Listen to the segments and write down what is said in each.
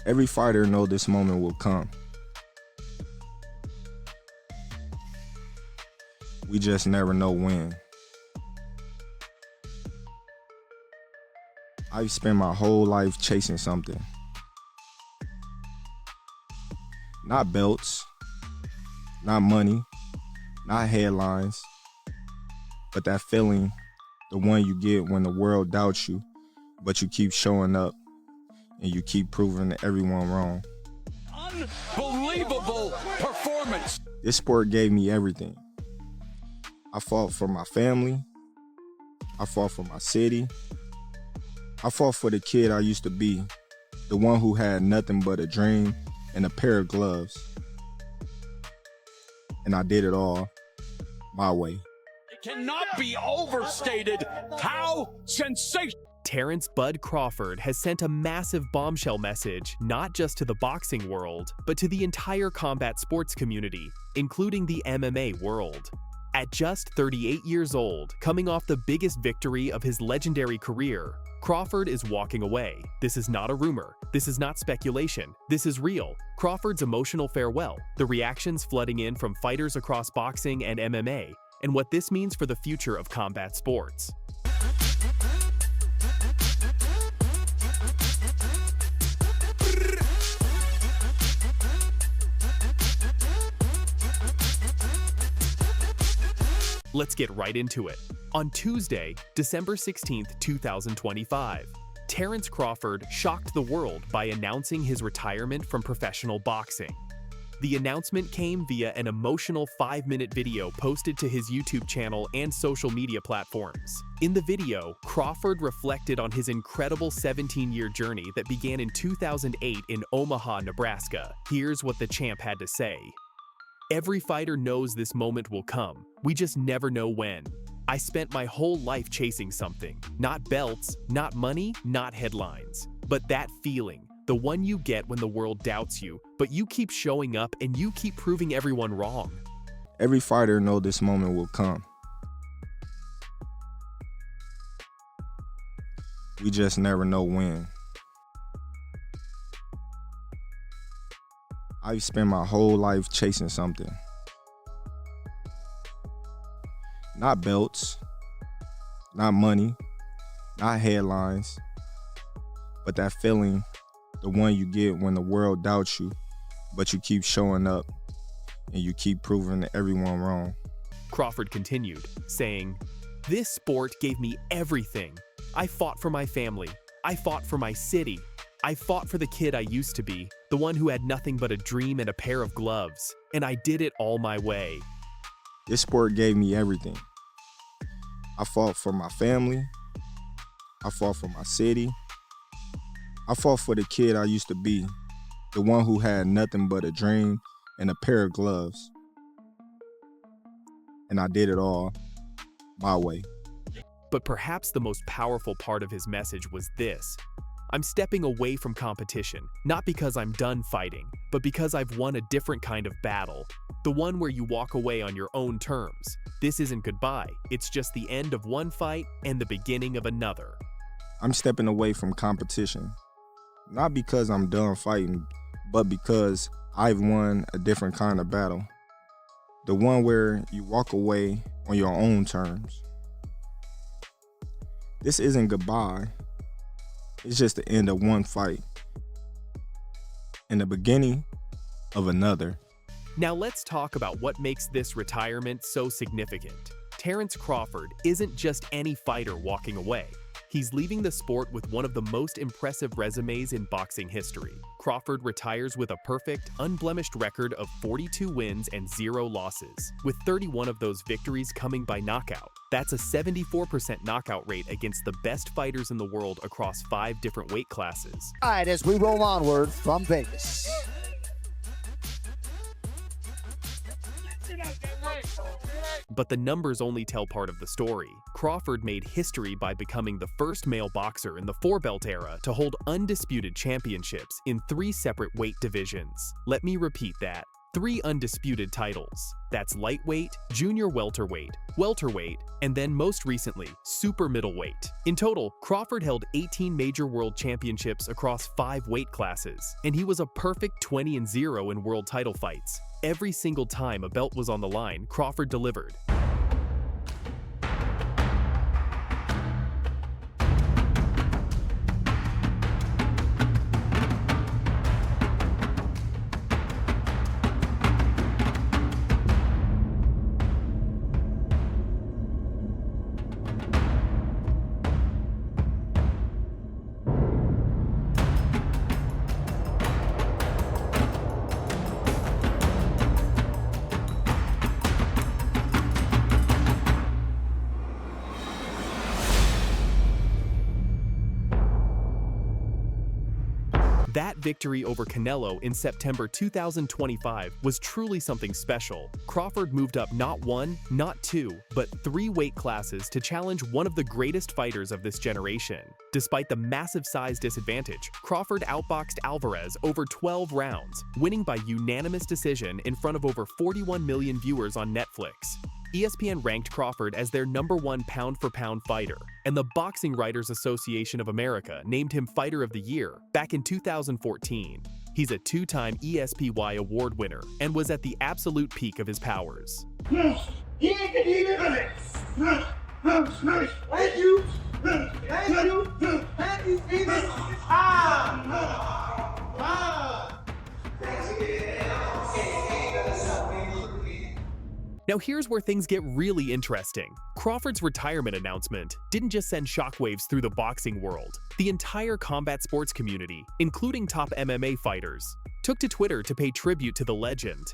Every fighter knows this moment will come. We just never know when. I've spent my whole life chasing something. Not belts, not money, not headlines, but that feeling, the one you get when the world doubts you, but you keep showing up and you keep proving everyone wrong. Unbelievable performance. This sport gave me everything. I fought for my family. I fought for my city. I fought for the kid I used to be, the one who had nothing but a dream and a pair of gloves. And I did it all my way. It cannot be overstated how sensational. Terence "Bud" Crawford has sent a massive bombshell message not just to the boxing world, but to the entire combat sports community, including the MMA world. At just 38 years old, coming off the biggest victory of his legendary career, Crawford is walking away. This is not a rumor. This is not speculation. This is real. Crawford's emotional farewell, the reactions flooding in from fighters across boxing and MMA, and what this means for the future of combat sports. Let's get right into it. On Tuesday, December 16, 2025, Terence Crawford shocked the world by announcing his retirement from professional boxing. The announcement came via an emotional 5-minute video posted to his YouTube channel and social media platforms. In the video, Crawford reflected on his incredible 17-year journey that began in 2008 in Omaha, Nebraska. Here's what the champ had to say. "Every fighter knows this moment will come. We just never know when. I spent my whole life chasing something. Not belts, not money, not headlines. But that feeling, the one you get when the world doubts you, but you keep showing up and you keep proving everyone wrong." Every fighter knows this moment will come. We just never know when. I've spent my whole life chasing something. Not belts, not money, not headlines, but that feeling, the one you get when the world doubts you, but you keep showing up and you keep proving everyone wrong. Crawford continued, saying, "This sport gave me everything. I fought for my family. I fought for my city. I fought for the kid I used to be, the one who had nothing but a dream and a pair of gloves. And I did it all my way." This sport gave me everything. I fought for my family. I fought for my city. I fought for the kid I used to be, the one who had nothing but a dream and a pair of gloves. And I did it all my way. But perhaps the most powerful part of his message was this: "I'm stepping away from competition, not because I'm done fighting, but because I've won a different kind of battle. The one where you walk away on your own terms. This isn't goodbye, it's just the end of one fight and the beginning of another." I'm stepping away from competition, not because I'm done fighting, but because I've won a different kind of battle. The one where you walk away on your own terms. This isn't goodbye. It's just the end of one fight and the beginning of another. Now let's talk about what makes this retirement so significant. Terence Crawford isn't just any fighter walking away. He's leaving the sport with one of the most impressive resumes in boxing history. Crawford retires with a perfect, unblemished record of 42 wins and 0 losses, with 31 of those victories coming by knockout. That's a 74% knockout rate against the best fighters in the world across 5 different weight classes. All right, as we roll onward from Vegas. But the numbers only tell part of the story. Crawford made history by becoming the first male boxer in the 4-belt era to hold undisputed championships in 3 separate weight divisions. Let me repeat that. 3 undisputed titles. That's lightweight, junior welterweight, welterweight, and then most recently, super middleweight. In total, Crawford held 18 major world championships across 5 weight classes, and he was a perfect 20-0 in world title fights. Every single time a belt was on the line, Crawford delivered. That victory over Canelo in September 2025 was truly something special. Crawford moved up not 1, not 2, but 3 weight classes to challenge one of the greatest fighters of this generation. Despite the massive size disadvantage, Crawford outboxed Alvarez over 12 rounds, winning by unanimous decision in front of over 41 million viewers on Netflix. ESPN ranked Crawford as their #1 pound-for-pound fighter, and the Boxing Writers Association of America named him Fighter of the Year back in 2014. He's a 2-time ESPY award winner and was at the absolute peak of his powers. Now here's where things get really interesting. Crawford's retirement announcement didn't just send shockwaves through the boxing world. The entire combat sports community, including top MMA fighters, took to Twitter to pay tribute to the legend.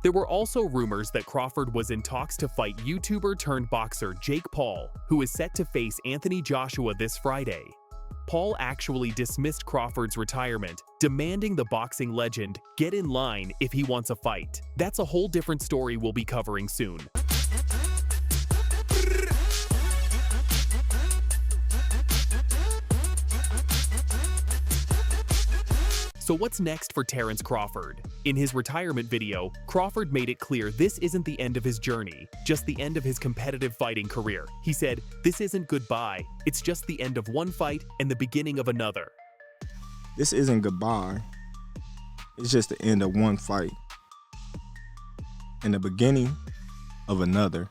There were also rumors that Crawford was in talks to fight YouTuber-turned-boxer Jake Paul, who is set to face Anthony Joshua this Friday. Paul actually dismissed Crawford's retirement, demanding the boxing legend get in line if he wants a fight. That's a whole different story we'll be covering soon. So what's next for Terence Crawford? In his retirement video, Crawford made it clear this isn't the end of his journey, just the end of his competitive fighting career. He said, "This isn't goodbye, it's just the end of one fight and the beginning of another." This isn't goodbye. It's just the end of one fight and the beginning of another.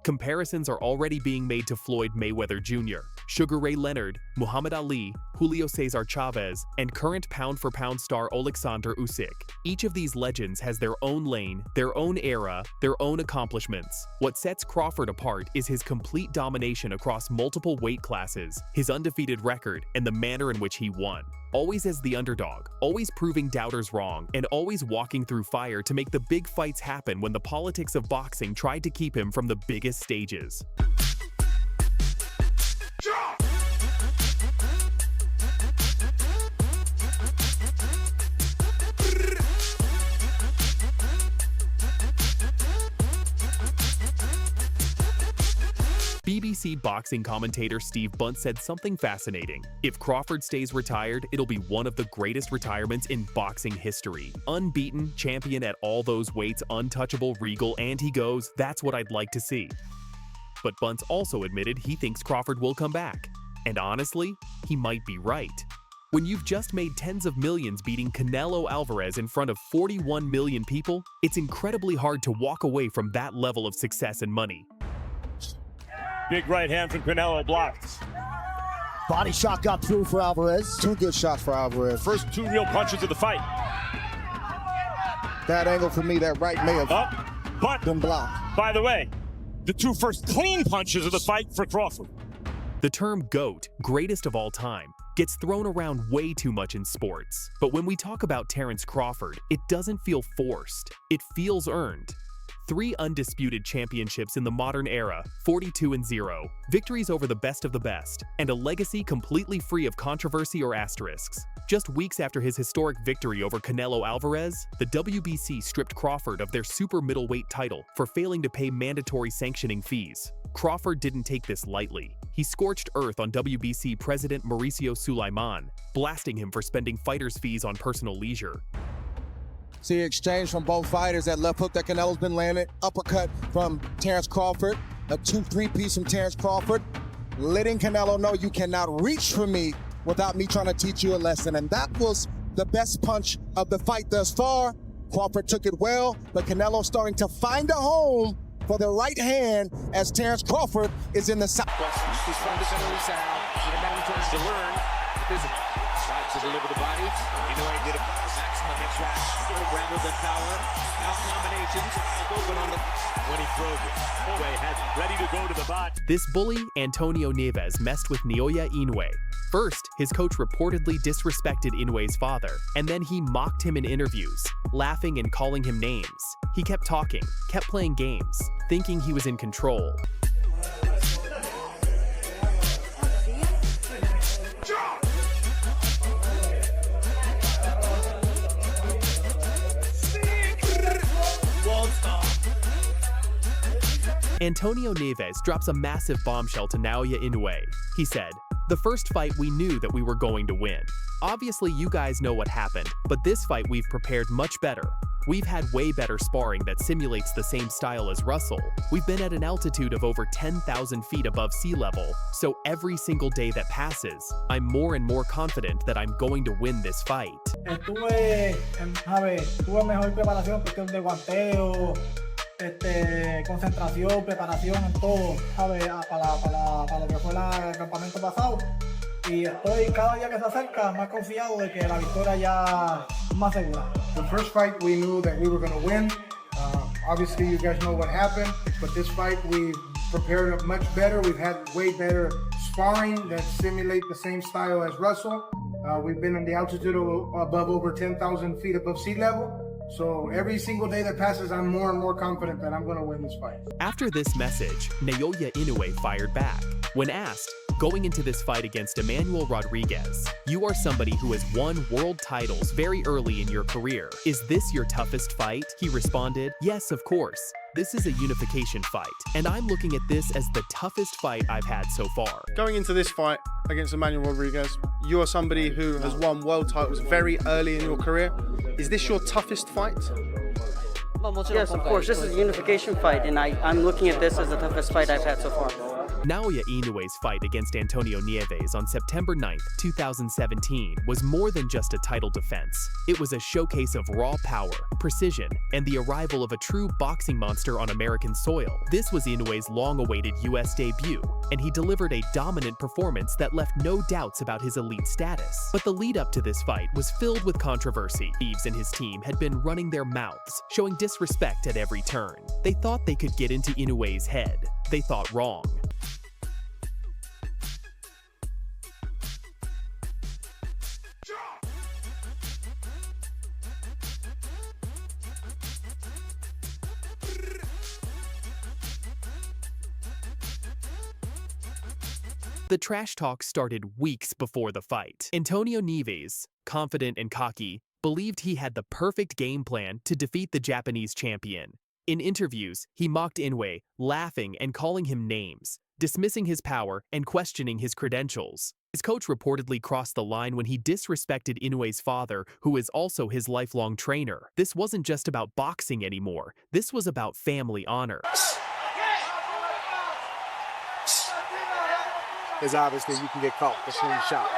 Comparisons are already being made to Floyd Mayweather Jr., Sugar Ray Leonard, Muhammad Ali, Julio Cesar Chavez, and current pound-for-pound star Alexander Usyk. Each of these legends has their own lane, their own era, their own accomplishments. What sets Crawford apart is his complete domination across multiple weight classes, his undefeated record, and the manner in which he won. Always as the underdog, always proving doubters wrong, and always walking through fire to make the big fights happen when the politics of boxing tried to keep him from the biggest stages. BBC boxing commentator Steve Bunt said something fascinating. If Crawford stays retired, it'll be one of the greatest retirements in boxing history. Unbeaten, champion at all those weights, untouchable, regal, and he goes, that's what I'd like to see. But Bunt also admitted he thinks Crawford will come back. And honestly, he might be right. When you've just made tens of millions beating Canelo Alvarez in front of 41 million people, it's incredibly hard to walk away from that level of success and money. Big right hand from Canelo blocked. Body shot got through for Alvarez. 2 good shots for Alvarez. First 2 real punches of the fight. That angle for me, that right may have But been blocked. by the way, the 2 first clean punches of the fight for Crawford. The term GOAT, greatest of all time, gets thrown around way too much in sports. But when we talk about Terence Crawford, it doesn't feel forced. It feels earned. 3 undisputed championships in the modern era, 42-0, victories over the best of the best, and a legacy completely free of controversy or asterisks. Just weeks after his historic victory over Canelo Alvarez, the WBC stripped Crawford of their super middleweight title for failing to pay mandatory sanctioning fees. Crawford didn't take this lightly. He scorched earth on WBC President Mauricio Sulaiman, blasting him for spending fighters' fees on personal leisure. See exchange from both fighters. That left hook that Canelo's been landing. Uppercut from Terence Crawford. A 2-3 piece from Terence Crawford. Letting Canelo know you cannot reach for me without me trying to teach you a lesson. And that was the best punch of the fight thus far. Crawford took it well, but Canelo starting to find a home for the right hand as Terence Crawford is in the side. He's fundamentally sound. To learn. Tries to deliver the body. You know he did a maximum extract rather than power. Out combinations. Open on the when he throws it. Inoue had ready to go to the bot. This bully, Antonio Nieves, messed with Naoya Inoue. First, his coach reportedly disrespected Inoue's father, and then he mocked him in interviews, laughing and calling him names. He kept talking, kept playing games, thinking he was in control. Antonio Nieves drops a massive bombshell to Naoya Inoue. He said, "The first fight we knew that we were going to win. Obviously you guys know what happened, but this fight we've prepared much better. We've had way better sparring that simulates the same style as Russell. We've been at an altitude of over 10,000 feet above sea level, so every single day that passes, I'm more and more confident that I'm going to win this fight." Tuve mejor preparación, cuestión de guanteo, concentración, preparación en todo, ¿sabes? Para lo que fue el campamento pasado. Y estoy cada día que se acerca más confiado de que la victoria ya es más segura. The first fight we knew that we were going to win. Obviously you guys know what happened, but this fight we've prepared much better. We've had way better sparring that simulate the same style as Russell. We've been in the altitude of above over 10,000 feet above sea level. So every single day that passes, I'm more and more confident that I'm going to win this fight. After this message, Naoya Inoue fired back. When asked, going into this fight against Emmanuel Rodriguez, "You are somebody who has won world titles very early in your career. Is this your toughest fight?" He responded, "Yes, of course. This is a unification fight, and I'm looking at this as the toughest fight I've had so far." Going into this fight against Emmanuel Rodriguez, you are somebody who has won world titles very early in your career. Is this your toughest fight? Yes, of course. This is a unification fight, and I'm looking at this as the toughest fight I've had so far. Naoya Inoue's fight against Antonio Nieves on September 9, 2017 was more than just a title defense. It was a showcase of raw power, precision, and the arrival of a true boxing monster on American soil. This was Inoue's long-awaited US debut, and he delivered a dominant performance that left no doubts about his elite status. But the lead up to this fight was filled with controversy. Nieves and his team had been running their mouths, showing disrespect at every turn. They thought they could get into Inoue's head. They thought wrong. The trash talk started weeks before the fight. Antonio Nieves, confident and cocky, believed he had the perfect game plan to defeat the Japanese champion. In interviews, he mocked Inoue, laughing and calling him names, dismissing his power and questioning his credentials. His coach reportedly crossed the line when he disrespected Inoue's father, who is also his lifelong trainer. This wasn't just about boxing anymore. This was about family honor. Is obviously you can get caught between shots.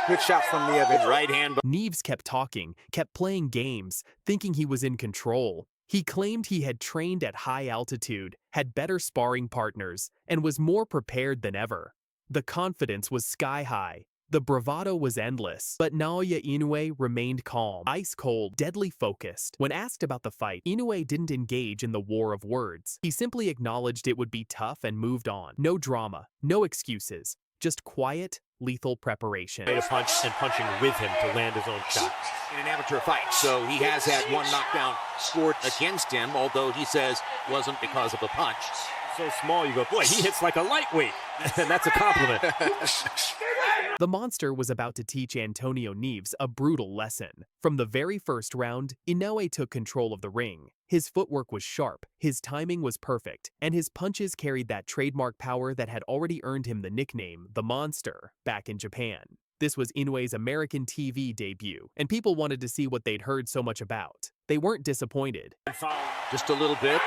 Good shot from Nieves. Right hand. Nieves kept talking, kept playing games, thinking he was in control. He claimed he had trained at high altitude, had better sparring partners, and was more prepared than ever. The confidence was sky high. The bravado was endless, but Naoya Inoue remained calm, ice-cold, deadly focused. When asked about the fight, Inoue didn't engage in the war of words. He simply acknowledged it would be tough and moved on. No drama, no excuses, just quiet, lethal preparation. Made a punch and punching with him to land his own shot. In an amateur fight, so he has had one knockdown scored against him, although he says wasn't because of the punch. So small, you go, boy, he hits like a lightweight, and that's a compliment. The monster was about to teach Antonio Nieves a brutal lesson. From the very first round, Inoue took control of the ring. His footwork was sharp, his timing was perfect, and his punches carried that trademark power that had already earned him the nickname, the Monster, back in Japan. This was Inoue's American TV debut, and people wanted to see what they'd heard so much about. they weren't disappointed. Just a little bit.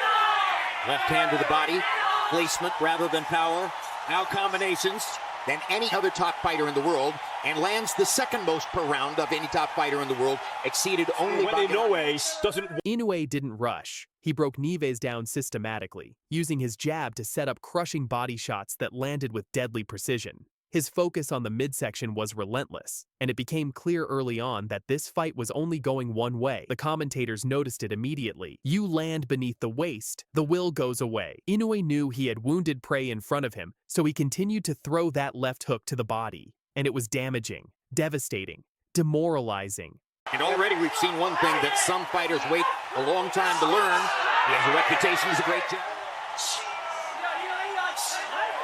Left hand to the body. Placement rather than power. Now combinations than any other top fighter in the world, and lands the second most per round of any top fighter in the world, exceeded only by Inoue didn't rush. He broke Neves down systematically, using his jab to set up crushing body shots that landed with deadly precision. His focus on the midsection was relentless, and it became clear early on that this fight was only going one way. The commentators noticed it immediately. You land beneath the waist, the will goes away. Inoue knew he had wounded prey in front of him, so he continued to throw that left hook to the body. And it was damaging, devastating, demoralizing. And already we've seen one thing that some fighters wait a long time to learn. He has a reputation as a great jab.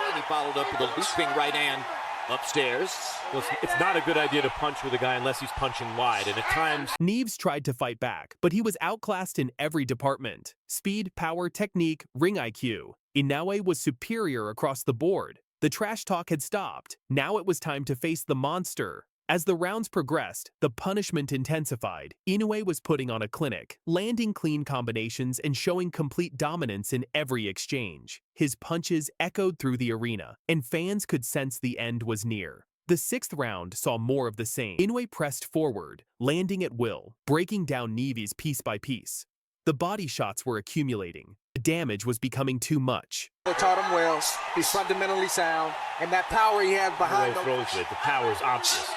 And he followed up with a leaping right hand upstairs. Well, it's not a good idea to punch with a guy unless he's punching wide, and at times... Neves tried to fight back, but he was outclassed in every department. Speed, power, technique, ring IQ. Inoue was superior across the board. The trash talk had stopped. Now it was time to face the monster. As the rounds progressed, the punishment intensified. Inoue was putting on a clinic, landing clean combinations and showing complete dominance in every exchange. His punches echoed through the arena, and fans could sense the end was near. The sixth round saw more of the same. Inoue pressed forward, landing at will, breaking down Neves piece by piece. The body shots were accumulating. The damage was becoming too much. They taught him well. He's fundamentally sound, and that power he has behind him. The power is obvious.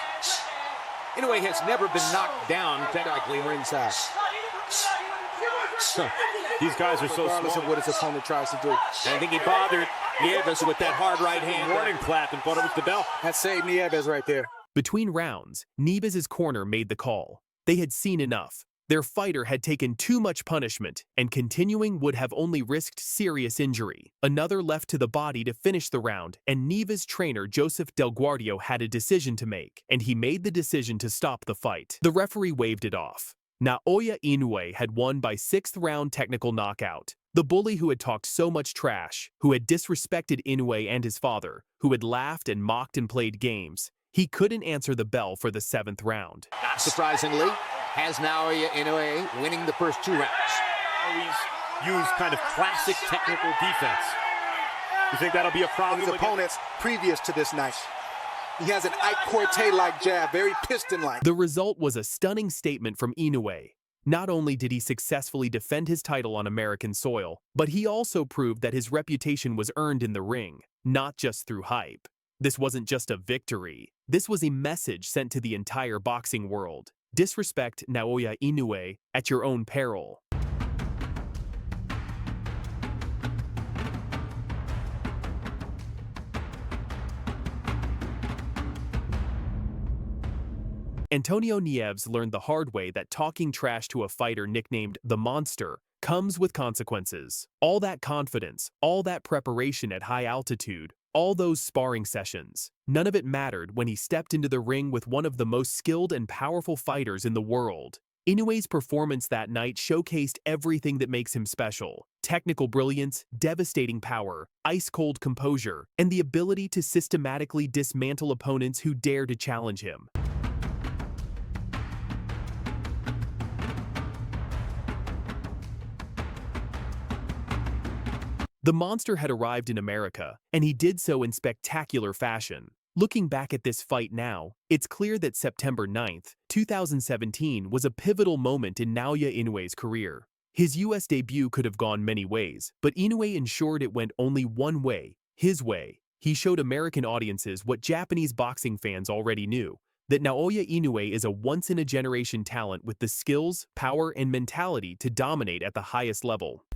Inoue has never been knocked down technically ringside. These guys are so regardless small. of what his opponent tries to do. And I think he bothered Nieves with that hard right hand. Warning clap and thought it was the bell. That saved Nieves right there. Between rounds, Neves' corner made the call. They had seen enough. Their fighter had taken too much punishment, and continuing would have only risked serious injury. Another left to the body to finish the round, and Neves' trainer Joseph Del Guardio had a decision to make, and he made the decision to stop the fight. The referee waved it off. Naoya Inoue had won by 6th round technical knockout. The bully who had talked so much trash, who had disrespected Inoue and his father, who had laughed and mocked and played games, he couldn't answer the bell for the 7th round. Not surprisingly, has Naoya Inoue winning the first 2 rounds. Always use kind of classic technical defense. You think that'll be a problem? His opponents previous to this night. He has an Ike Corte-like jab, very piston-like. The result was a stunning statement from Inoue. Not only did he successfully defend his title on American soil, but he also proved that his reputation was earned in the ring, not just through hype. This wasn't just a victory. This was a message sent to the entire boxing world. Disrespect Naoya Inoue at your own peril. Antonio Nieves learned the hard way that talking trash to a fighter nicknamed the Monster comes with consequences. All that confidence, all that preparation at high altitude, all those sparring sessions, none of it mattered when he stepped into the ring with one of the most skilled and powerful fighters in the world. Inoue's performance that night showcased everything that makes him special: technical brilliance, devastating power, ice-cold composure, and the ability to systematically dismantle opponents who dare to challenge him. The Monster had arrived in America, and he did so in spectacular fashion. Looking back at this fight now, it's clear that September 9th, 2017 was a pivotal moment in Naoya Inoue's career. His US debut could have gone many ways, but Inoue ensured it went only one way, his way. He showed American audiences what Japanese boxing fans already knew, that Naoya Inoue is a once-in-a-generation talent with the skills, power, and mentality to dominate at the highest level.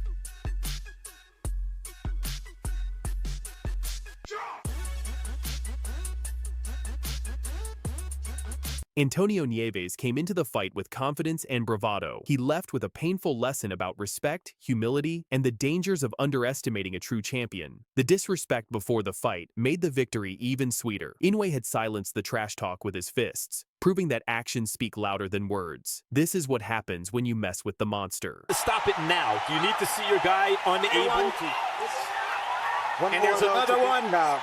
Antonio Nieves came into the fight with confidence and bravado. He left with a painful lesson about respect, humility, and the dangers of underestimating a true champion. The disrespect before the fight made the victory even sweeter. Inoue had silenced the trash talk with his fists, proving that actions speak louder than words. This is what happens when you mess with the Monster. Stop it now. Do you need to see your guy unable to... And there's another one now.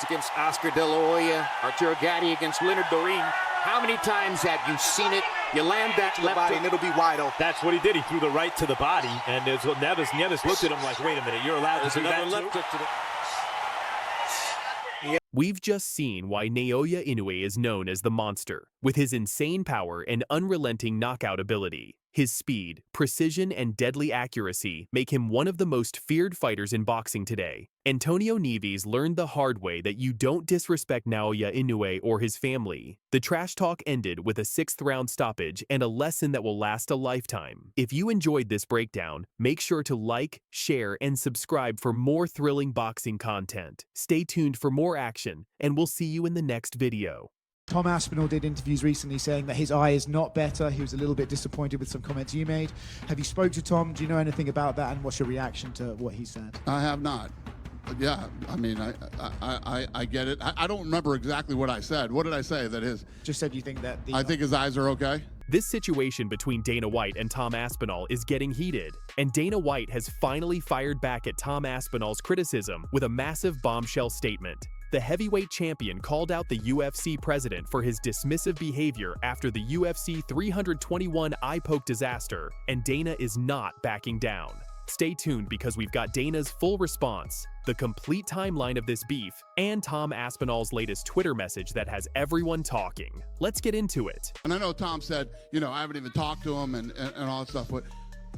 Against Oscar De La Hoya, Arturo Gatti against Leonard Dorin. How many times have you seen it You land that left body, and it'll be wide open. That's what he did. He threw the right to the body, and there's what Neves looked at him like, wait a minute, you're allowed to do that left too? hook to the... We've just seen why Naoya Inoue is known as the Monster. With his insane power and unrelenting knockout ability, his speed, precision, and deadly accuracy make him one of the most feared fighters in boxing today. Antonio Nieves learned the hard way that you don't disrespect Naoya Inoue or his family. The trash talk ended with a 6th-round stoppage and a lesson that will last a lifetime. If you enjoyed this breakdown, make sure to like, share, and subscribe for more thrilling boxing content. Stay tuned for more action, and we'll see you in the next video. Tom Aspinall did interviews recently saying that his eye is not better. He was a little bit disappointed with some comments you made. Have you spoke to Tom? Do you know anything about that, and what's your reaction to what he said? I have not. Yeah, I mean, I get it. I don't remember exactly what I said. What did I say? That his... Just said you think that... I think his eyes are okay. This situation between Dana White and Tom Aspinall is getting heated, and Dana White has finally fired back at Tom Aspinall's criticism with a massive bombshell statement. The heavyweight champion called out the UFC president for his dismissive behavior after the UFC 321 eye poke disaster, and Dana is not backing down. Stay tuned because we've got Dana's full response, the complete timeline of this beef, and Tom Aspinall's latest Twitter message that has everyone talking. Let's get into it. And I know Tom said, you know, I haven't even talked to him and all that stuff, but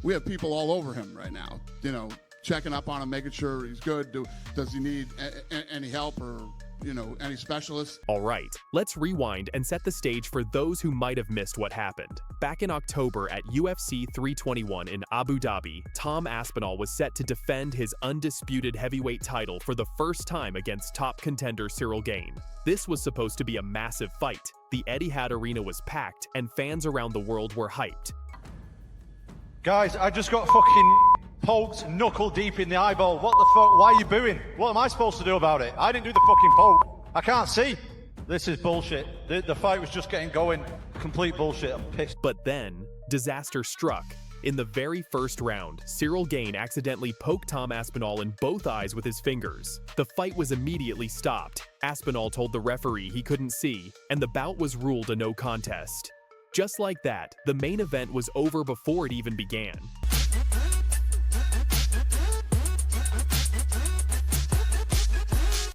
we have people all over him right now, you know, checking up on him, making sure he's good. Does he need any help or, you know, any specialists? All right, let's rewind and set the stage for those who might have missed what happened. Back in October at UFC 321 in Abu Dhabi, Tom Aspinall was set to defend his undisputed heavyweight title for the first time against top contender Cyril Gane. This was supposed to be a massive fight. The Etihad Arena was packed, and fans around the world were hyped. Guys, I just got fucking poked knuckle deep in the eyeball. What the fuck? Why are you booing? What am I supposed to do about it? I didn't do the fucking poke. I can't see. This is bullshit. The fight was just getting going. Complete bullshit. I'm pissed. But then, disaster struck. In the very first round, Cyril Gane accidentally poked Tom Aspinall in both eyes with his fingers. The fight was immediately stopped. Aspinall told the referee he couldn't see, and the bout was ruled a no contest. Just like that, the main event was over before it even began.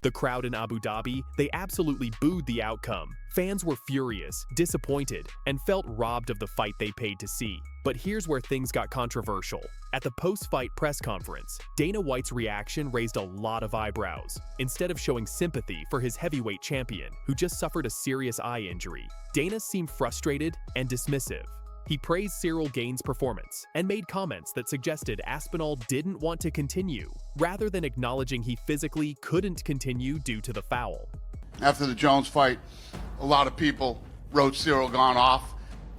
The crowd in Abu Dhabi, they absolutely booed the outcome. Fans were furious, disappointed, and felt robbed of the fight they paid to see. But here's where things got controversial. At the post-fight press conference, Dana White's reaction raised a lot of eyebrows. Instead of showing sympathy for his heavyweight champion, who just suffered a serious eye injury, Dana seemed frustrated and dismissive. He praised Cyril Gane's performance and made comments that suggested Aspinall didn't want to continue, rather than acknowledging he physically couldn't continue due to the foul. After the Jones fight, a lot of people wrote Cyril Gane off.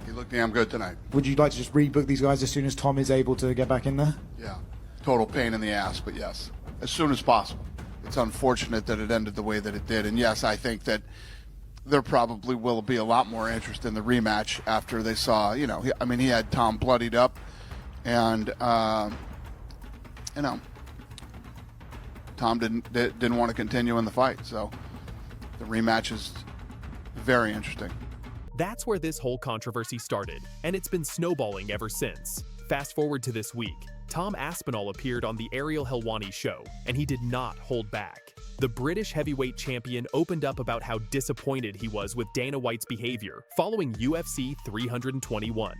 He looked damn good tonight. Would you like to just rebook these guys as soon as Tom is able to get back in there? Yeah, total pain in the ass, but yes, as soon as possible. It's unfortunate that it ended the way that it did, and yes, I think that there probably will be a lot more interest in the rematch after they saw, you know, he had Tom bloodied up, and you know, Tom didn't want to continue in the fight, so the rematch is very interesting. That's where this whole controversy started, and it's been snowballing ever since. Fast forward to this week, Tom Aspinall appeared on the Ariel Helwani show, and he did not hold back. The British heavyweight champion opened up about how disappointed he was with Dana White's behavior following UFC 321.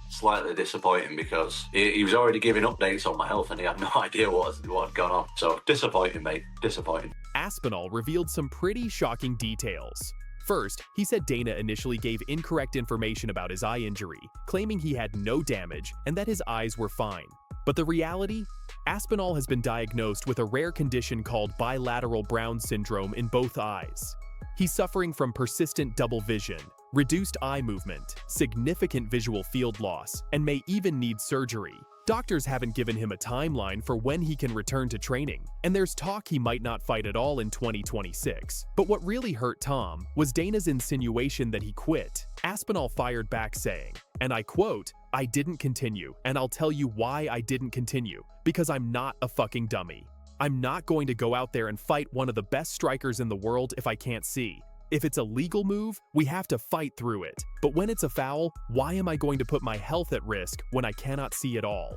Slightly disappointing because he was already giving updates on my health and he had no idea what had gone on. So disappointing, mate. Disappointing. Aspinall revealed some pretty shocking details. First, he said Dana initially gave incorrect information about his eye injury, claiming he had no damage and that his eyes were fine. But the reality? Aspinall has been diagnosed with a rare condition called bilateral Brown syndrome in both eyes. He's suffering from persistent double vision, reduced eye movement, significant visual field loss, and may even need surgery. Doctors haven't given him a timeline for when he can return to training, and there's talk he might not fight at all in 2026. But what really hurt Tom was Dana's insinuation that he quit. Aspinall fired back saying, and I quote, "I didn't continue, and I'll tell you why I didn't continue, because I'm not a fucking dummy. I'm not going to go out there and fight one of the best strikers in the world if I can't see. If it's a legal move, we have to fight through it. But when it's a foul, why am I going to put my health at risk when I cannot see it all?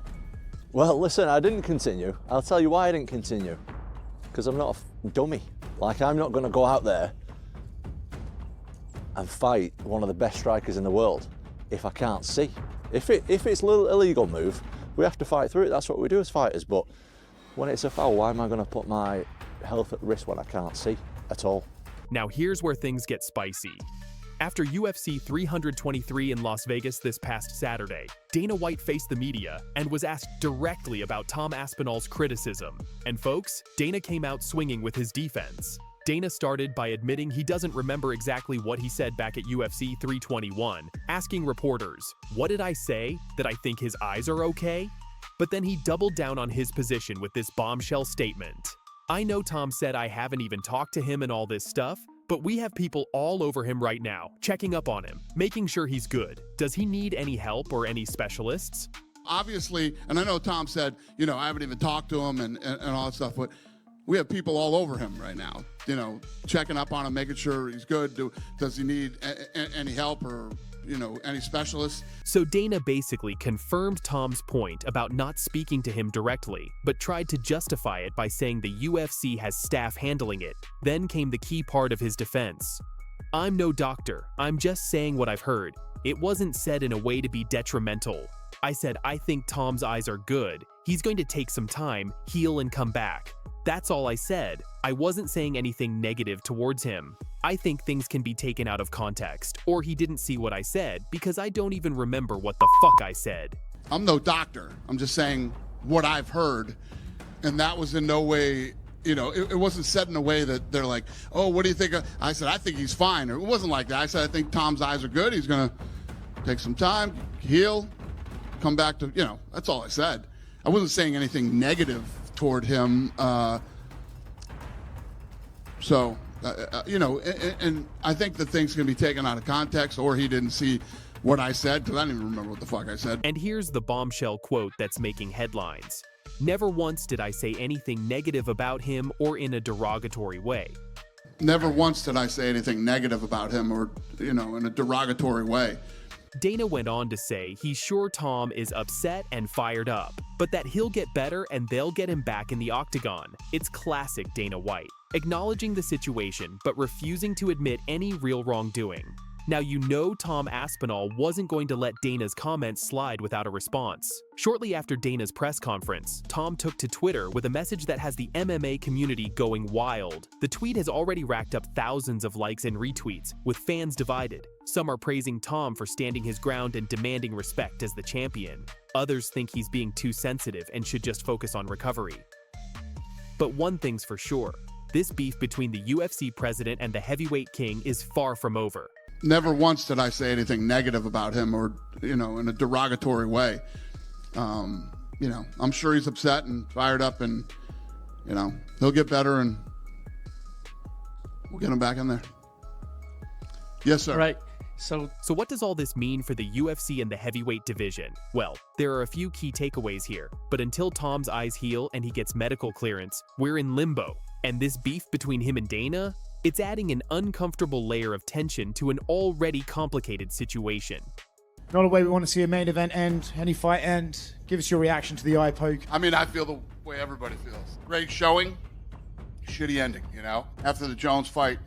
Well, listen, I didn't continue. I'll tell you why I didn't continue. Because I'm not a dummy. Like, I'm not going to go out there and fight one of the best strikers in the world if I can't see. If it's a little illegal move, we have to fight through it. That's what we do as fighters. But when it's a foul, why am I going to put my health at risk when I can't see at all? Now here's where things get spicy. After UFC 323 in Las Vegas this past Saturday, Dana White faced the media and was asked directly about Tom Aspinall's criticism. And folks, Dana came out swinging with his defense. Dana started by admitting he doesn't remember exactly what he said back at UFC 321, asking reporters, "What did I say? That I think his eyes are okay?" But then he doubled down on his position with this bombshell statement. "I know Tom said I haven't even talked to him and all this stuff, but we have people all over him right now, checking up on him, making sure he's good. Does he need any help or any specialists?" Obviously, and I know Tom said, you know, I haven't even talked to him and all that stuff, but we have people all over him right now, you know, checking up on him, making sure he's good. Does he need any help or, you know, any specialists? So Dana basically confirmed Tom's point about not speaking to him directly, but tried to justify it by saying the UFC has staff handling it. Then came the key part of his defense. "I'm no doctor. I'm just saying what I've heard. It wasn't said in a way to be detrimental. I said I think Tom's eyes are good. He's going to take some time, heal, and come back. That's all I said. I wasn't saying anything negative towards him. I think things can be taken out of context, or he didn't see what I said because I don't even remember what the fuck I said." I'm no doctor. I'm just saying what I've heard. And that was in no way, you know, it wasn't said in a way that they're like, "Oh, what do you think?" I said, "I think he's fine." It wasn't like that. I said, "I think Tom's eyes are good. He's going to take some time, heal, come back to," you know, that's all I said. I wasn't saying anything negative toward him. You know, and I think that things can be taken out of context, or he didn't see what I said, because I didn't even remember what the fuck I said. And here's the bombshell quote that's making headlines. "Never once did I say anything negative about him or in a derogatory way." Never once did I say anything negative about him or, you know, in a derogatory way. Dana went on to say he's sure Tom is upset and fired up, but that he'll get better and they'll get him back in the octagon. It's classic Dana White, acknowledging the situation but refusing to admit any real wrongdoing. Now you know Tom Aspinall wasn't going to let Dana's comments slide without a response. Shortly after Dana's press conference, Tom took to Twitter with a message that has the MMA community going wild. The tweet has already racked up thousands of likes and retweets, with fans divided. Some are praising Tom for standing his ground and demanding respect as the champion. Others think he's being too sensitive and should just focus on recovery. But one thing's for sure, this beef between the UFC president and the heavyweight king is far from over. Never once did I say anything negative about him or, you know, in a derogatory way. You know, I'm sure he's upset and fired up, and, you know, he'll get better and we'll get him back in there. Yes, sir. Right. So what does all this mean for the UFC and the heavyweight division? Well, there are a few key takeaways here, but until Tom's eyes heal and he gets medical clearance, we're in limbo. And this beef between him and Dana, it's adding an uncomfortable layer of tension to an already complicated situation. Not a way we want to see a main event end, any fight end. Give us your reaction to the eye poke. I mean, I feel the way everybody feels. Great showing, shitty ending, you know? After the Jones fight,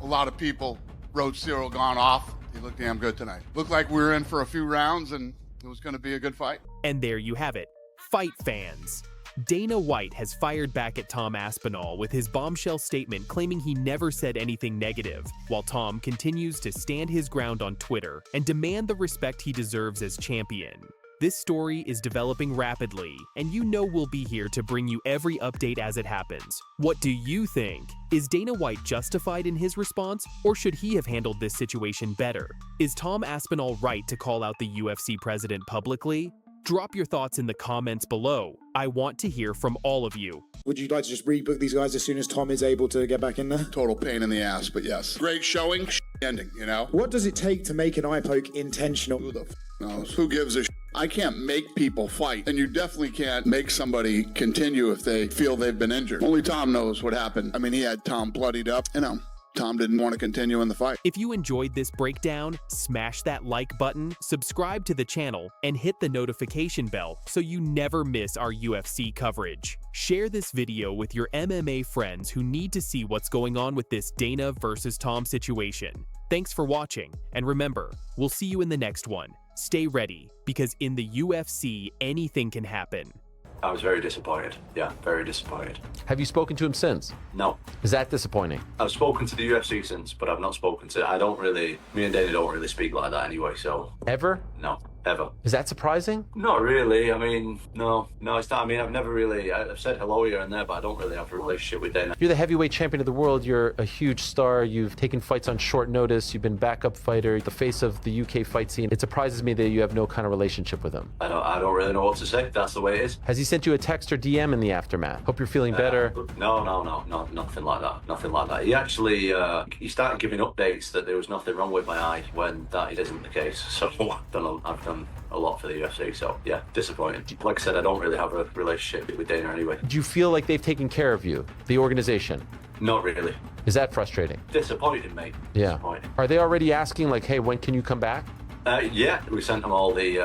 a lot of people wrote Cyril gone off. He looked damn good tonight. Looked like we were in for a few rounds and it was going to be a good fight. And there you have it, fight fans. Dana White has fired back at Tom Aspinall with his bombshell statement claiming he never said anything negative, while Tom continues to stand his ground on Twitter and demand the respect he deserves as champion. This story is developing rapidly, and you know we'll be here to bring you every update as it happens. What do you think? Is Dana White justified in his response, or should he have handled this situation better? Is Tom Aspinall right to call out the UFC president publicly? Drop your thoughts in the comments below. I want to hear from all of you. Would you like to just rebook these guys as soon as Tom is able to get back in there? Total pain in the ass, but yes. Great showing, ending, you know? What does it take to make an eye poke intentional? Who the f knows? Who gives a I can't make people fight, and you definitely can't make somebody continue if they feel they've been injured. Only Tom knows what happened. I mean, he had Tom bloodied up, you know. Tom didn't want to continue in the fight. If you enjoyed this breakdown, smash that like button, subscribe to the channel, and hit the notification bell so you never miss our UFC coverage. Share this video with your MMA friends who need to see what's going on with this Dana versus Tom situation. Thanks for watching, and remember, we'll see you in the next one. Stay ready, because in the UFC, anything can happen. I was very disappointed. Yeah, very disappointed. Have you spoken to him since? No. Is that disappointing? I've spoken to the UFC since, but I've not spoken to... me and Dana don't really speak like that anyway, so... Ever? No, ever. Is that surprising? Not really. I mean, no, it's not. I mean, I've never really... I've said hello here and there, but I don't really have a relationship with Dana. You're the heavyweight champion of the world. You're a huge star. You've taken fights on short notice. You've been backup fighter, the face of the UK fight scene. It surprises me that you have no kind of relationship with him. I don't really know what to say. That's the way it is. Has he sent you a text or DM in the aftermath? Hope you're feeling better. No, nothing like that. Nothing like that. He actually, he started giving updates that there was nothing wrong with my eye when that isn't the case. So I've done a lot for the UFC, so yeah, disappointing. Like I said, I don't really have a relationship with Dana anyway. Do you feel like they've taken care of you, the organization? Not really. Is that frustrating? Disappointing, mate. Yeah. Disappointing. Are they already asking, like, hey, when can you come back? Yeah, we sent them all the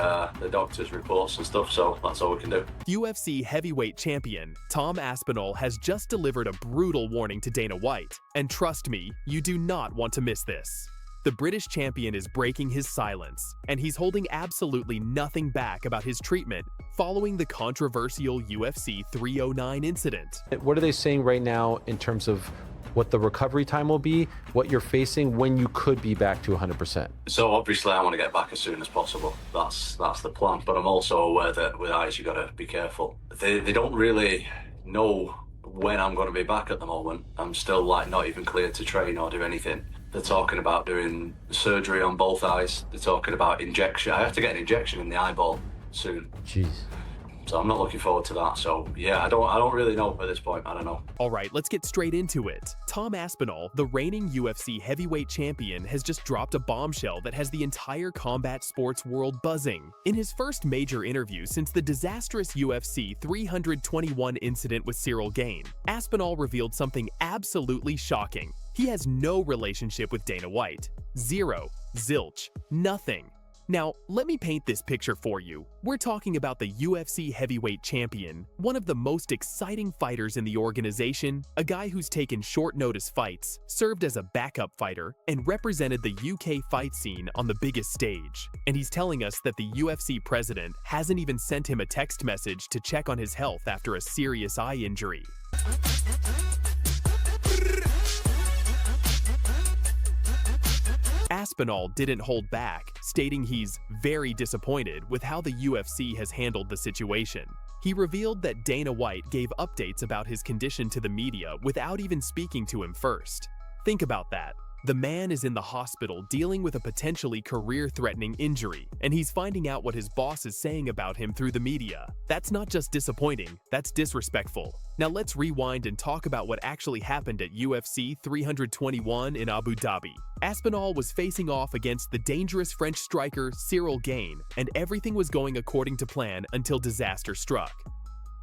doctor's reports and stuff, so that's all we can do. UFC heavyweight champion Tom Aspinall has just delivered a brutal warning to Dana White, and trust me, you do not want to miss this. The British champion is breaking his silence, and he's holding absolutely nothing back about his treatment following the controversial UFC 309 incident. What are they saying right now in terms of what the recovery time will be, what you're facing, when you could be back to 100%? So obviously I want to get back as soon as possible. That's the plan, but I'm also aware that with eyes you got to be careful. They don't really know when I'm going to be back at the moment. I'm still like not even cleared to train or do anything. They're talking about doing surgery on both eyes. They're talking about injection. I have to get an injection in the eyeball soon. Jeez. So I'm not looking forward to that. So yeah, I don't really know at this point. I don't know. All right, let's get straight into it. Tom Aspinall, the reigning UFC heavyweight champion, has just dropped a bombshell that has the entire combat sports world buzzing. In his first major interview since the disastrous UFC 321 incident with Cyril Gane, Aspinall revealed something absolutely shocking. He has no relationship with Dana White. Zero. Zilch. Nothing. Now, let me paint this picture for you. We're talking about the UFC heavyweight champion, one of the most exciting fighters in the organization, a guy who's taken short notice fights, served as a backup fighter, and represented the UK fight scene on the biggest stage. And he's telling us that the UFC president hasn't even sent him a text message to check on his health after a serious eye injury. Aspinall didn't hold back, stating he's very disappointed with how the UFC has handled the situation. He revealed that Dana White gave updates about his condition to the media without even speaking to him first. Think about that. The man is in the hospital dealing with a potentially career-threatening injury, and he's finding out what his boss is saying about him through the media. That's not just disappointing, that's disrespectful. Now let's rewind and talk about what actually happened at UFC 321 in Abu Dhabi. Aspinall was facing off against the dangerous French striker Cyril Gane, and everything was going according to plan until disaster struck.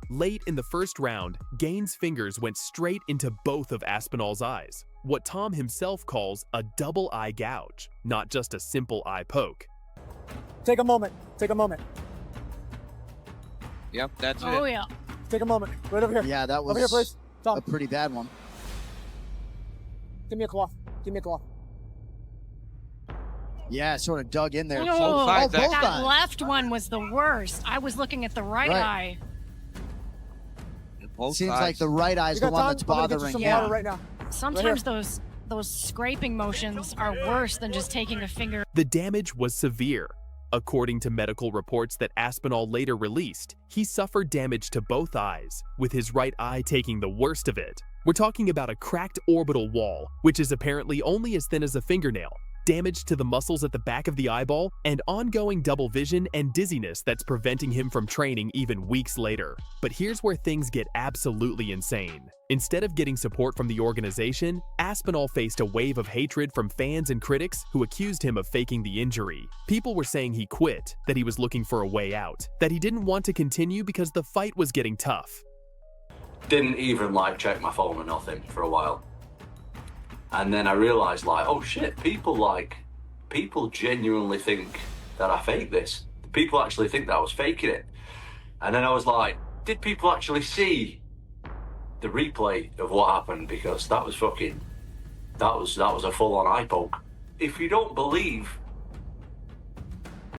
Late in the first round, Gane's fingers went straight into both of Aspinall's eyes, what Tom himself calls a double eye gouge, not just a simple eye poke. Take a moment. Take a moment. Yep, that's it. Oh, yeah. Take a moment. Right over here. Yeah, that was over here, please. Tom. a pretty bad one. Give me a cloth. Give me a cloth. Yeah, sort of dug in there. Oh, Both that eyes. left one was the worst. I was looking at the right eye. Seems like the right eye is the one that's bothering. Yeah. Right now. Sometimes those scraping motions are worse than just taking a finger. The damage was severe. According to medical reports that Aspinall later released, he suffered damage to both eyes, with his right eye taking the worst of it. We're talking about a cracked orbital wall, which is apparently only as thin as a fingernail, damage to the muscles at the back of the eyeball, and ongoing double vision and dizziness that's preventing him from training even weeks later. But here's where things get absolutely insane. Instead of getting support from the organization, Aspinall faced a wave of hatred from fans and critics who accused him of faking the injury. People were saying he quit, that he was looking for a way out, that he didn't want to continue because the fight was getting tough. Didn't even check my phone or nothing for a while. And then I realised, like, oh shit, people genuinely think that I faked this. People actually think that I was faking it. And then I was like, did people actually see the replay of what happened? Because that was a full-on eye poke. If you don't believe